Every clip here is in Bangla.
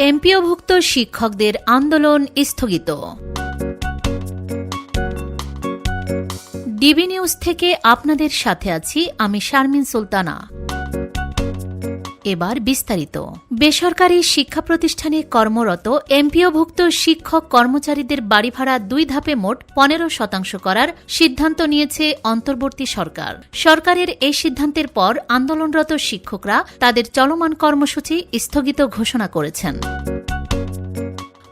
এমপিওভুক্ত শিক্ষকদের আন্দোলন স্থগিত। ডিবি নিউজ থেকে আপনাদের সাথে আছি আমি শারমিন সুলতানা। এবার বিস্তারিত। বেসরকারি শিক্ষা প্রতিষ্ঠানে কর্মরত এমপিওভুক্ত শিক্ষক কর্মচারীদের বাড়ি ভাড়া 2 ধাপে মোট 15% করার সিদ্ধান্ত নিয়েছে অন্তর্বর্তী সরকার। সরকারের এই সিদ্ধান্তের পর আন্দোলনরত শিক্ষকরা তাদের চলমান কর্মসূচি স্থগিত ঘোষণা করেছেন।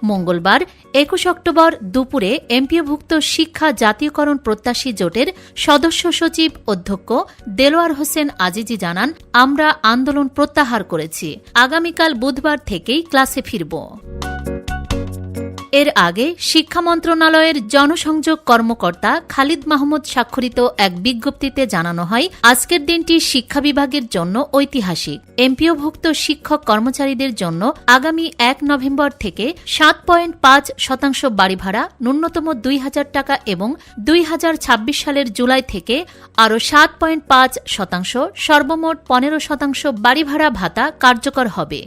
মঙ্গলবার 21 অক্টোবর দুপুরে এমপিওভুক্ত শিক্ষা জাতীয়করণ প্রত্যাশী জোটের সদস্য সচিব অধ্যক্ষ দেলোয়ার হোসেন আজিজি জানান, আমরা আন্দোলন প্রত্যাহার করেছি। আগামীকাল বুধবার থেকেই ক্লাসে ফিরব। এর আগে শিক্ষা মন্ত্রণালয়ের জনসংযোগ কর্মকর্তা খালিদ মাহমুদ স্বাক্ষরিত এক বিজ্ঞপ্তিতে জানানো হয়, আজকের দিনটি শিক্ষা বিভাগের জন্য ঐতিহাসিক। এমপিওভুক্ত শিক্ষক কর্মচারীদের জন্য আগামী 1 নভেম্বর থেকে 7.5% বাড়ি ভাড়া, ন্যূনতম 2,000 টাকা এবং 2026 সালের জুলাই থেকে আরও 7.5%, সর্বমোট 15% বাড়ি ভাড়া ভাতা কার্যকর হবে।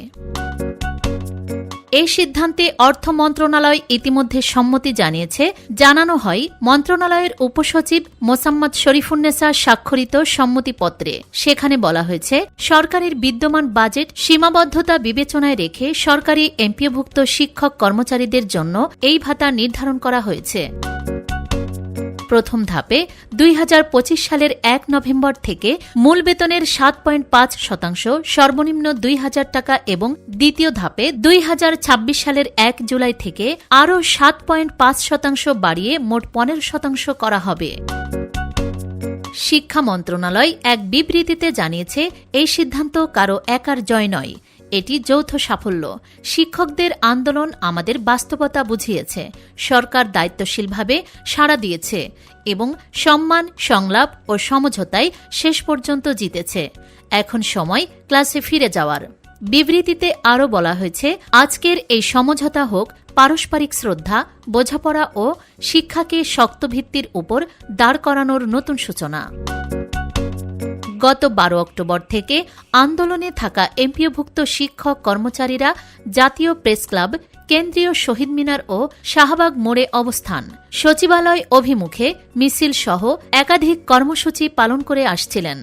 এই সিদ্ধান্তে অর্থ মন্ত্রণালয় ইতিমধ্যে সম্মতি জানিয়েছে। জানানো হয়, মন্ত্রণালয়ের উপসচিব মোসাম্মদ শরীফুন্নেসা স্বাক্ষরিত সম্মতিপত্রে। সেখানে বলা হয়েছে, সরকারের বিদ্যমান বাজেট সীমাবদ্ধতা বিবেচনায় রেখে সরকারি এমপিওভুক্ত শিক্ষক কর্মচারীদের জন্য এই ভাতা নির্ধারণ করা হয়েছে। প্রথম ধাপে 2025 সালের 1 নভেম্বর থেকে মূল বেতনের 7.5%, সর্বনিম্ন 2,000 টাকা এবং দ্বিতীয় ধাপে 2026 সালের 1 জুলাই থেকে আরও 7.5% বাড়িয়ে মোট 15% করা হবে। শিক্ষা মন্ত্রণালয় এক বিবৃতিতে জানিয়েছে, এই সিদ্ধান্ত কারো একার জয় নয়, এটি যৌথ সাফল্য। শিক্ষকদের আন্দোলন আমাদের বাস্তবতা বুঝিয়েছে। সরকার দায়িত্বশীলভাবে সাড়া দিয়েছে এবং সম্মান, সংলাপ ও সমঝোতায় শেষ পর্যন্ত জিতেছে। এখন সময় ক্লাসে ফিরে যাওয়ার। বিবৃতিতে আরও বলা হয়েছে, আজকের এই সমঝোতা হোক পারস্পরিক শ্রদ্ধা, বোঝাপড়া ও শিক্ষাকে শক্ত ভিত্তির উপর দাঁড় করানোর নতুন সূচনা। গত 12 অক্টোবর থেকে আন্দোলনে থাকা এমপিওভুক্ত শিক্ষক কর্মচারীরা জাতীয় প্রেস ক্লাব, কেন্দ্রীয় শহীদ মিনার ও শাহবাগ মোড়ে অবস্থান, সচিবালয় অভিমুখে মিছিল সহ একাধিক কর্মসূচি পালন করে আসছিলেন।